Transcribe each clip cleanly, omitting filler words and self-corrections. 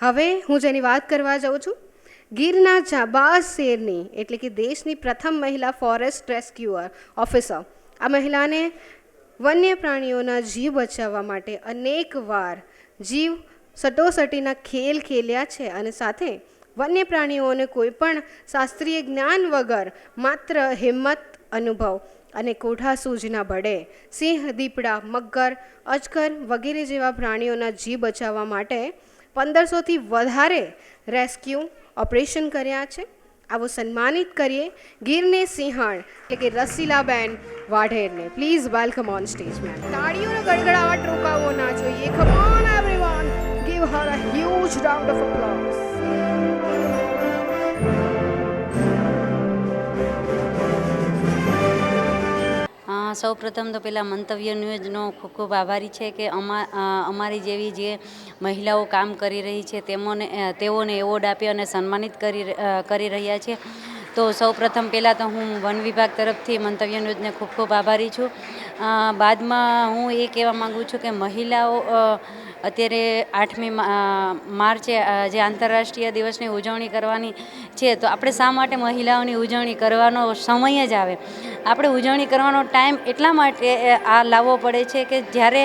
હવે હું જેની વાત કરવા જાઉં છું ગીરના જાબાઝ શેરની એટલે કે દેશની પ્રથમ મહિલા ફોરેસ્ટ રેસ્ક્યુઅર ઓફિસર. આ મહિલાને વન્ય પ્રાણીઓના જીવ બચાવવા માટે અનેક વાર જીવ સટોસટીના ખેલ ખેલ્યા છે અને સાથે વન્ય પ્રાણીઓને કોઈ પણ શાસ્ત્રીય જ્ઞાન વગર માત્ર હિંમત અનુભવ અને કોઠાસૂઝના બળે સિંહ, દીપડા, મગર, અજગર વગેરે જેવા પ્રાણીઓના જીવ બચાવવા માટે 1500થી વધારે રેસ્ક્યુ ઓપરેશન કર્યા છે. આવો સન્માનિત કરીએ ગીરની સિંહણ એટલે કે રસીલાબેન વાઢેરને. Please welcome on stage ma'am. તાળીઓનો ગડગડાટ રોકાવો ના જોઈએ. Come on everyone, give her a huge round of applause. સૌપ્રથમ તો પહેલાં મંતવ્ય ન્યૂઝનો ખૂબ ખૂબ આભારી છે કે અમારી જેવી જે મહિલાઓ કામ કરી રહી છે તેઓને એવોર્ડ આપી અને સન્માનિત કરી રહ્યા છે. તો સૌપ્રથમ પહેલાં તો હું વન વિભાગ તરફથી મંતવ્ય ન્યૂઝને ખૂબ ખૂબ આભારી છું. બાદમાં હું એ કહેવા માગું છું કે મહિલાઓ અત્યારે 8મી માર્ચે જે આંતરરાષ્ટ્રીય દિવસની ઉજવણી કરવાની છે, તો આપણે શા માટે મહિલાઓની ઉજવણી કરવાનો સમય જ આવે, આપણે ઉજવણી કરવાનો ટાઈમ એટલા માટે આ લાવવો પડે છે કે જ્યારે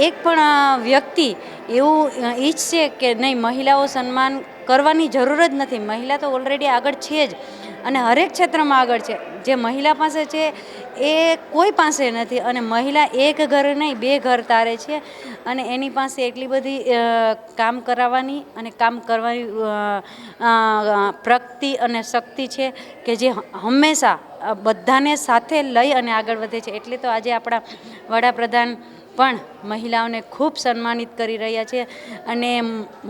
એક પણ વ્યક્તિ એવું ઈચ્છે કે નહીં મહિલાઓ સન્માન કરવાની જરૂર જ નથી, મહિલા તો ઓલરેડી આગળ છે જ અને હરેક ક્ષેત્રમાં આગળ છે. જે મહિલા પાસે છે એ કોઈ પાસે નથી અને મહિલા એક ઘર નહીં 2 ઘર તારે છે અને એની પાસે એટલી બધી કામ કરાવવાની અને કામ કરવાની પ્રગતિ અને શક્તિ છે કે જે હંમેશા બધાને સાથે લઈ અને આગળ વધે છે. એટલે તો આજે આપણા વડાપ્રધાન પણ મહિલાઓને ખૂબ સન્માનિત કરી રહ્યા છે અને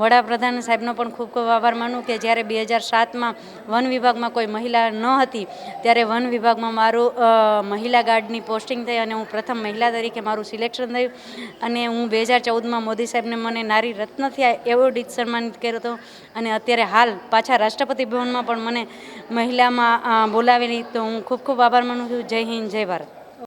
વડાપ્રધાન સાહેબનો પણ ખૂબ ખૂબ આભાર માનું કે જ્યારે 2007માં વન વિભાગમાં કોઈ મહિલા ન હતી ત્યારે વન વિભાગમાં મારું મહિલા ગાર્ડની પોસ્ટિંગ થઈ અને હું પ્રથમ મહિલા તરીકે મારું સિલેક્શન થયું અને હું 2014માં મોદી સાહેબને મને નારી રત્નથી એવોર્ડ સન્માનિત કર્યો હતો અને અત્યારે હાલ પાછા રાષ્ટ્રપતિ ભવનમાં પણ મને મહિલામાં બોલાવેલી. તો હું ખૂબ ખૂબ આભાર માનું છું. જય હિન્દ, જય ભારત.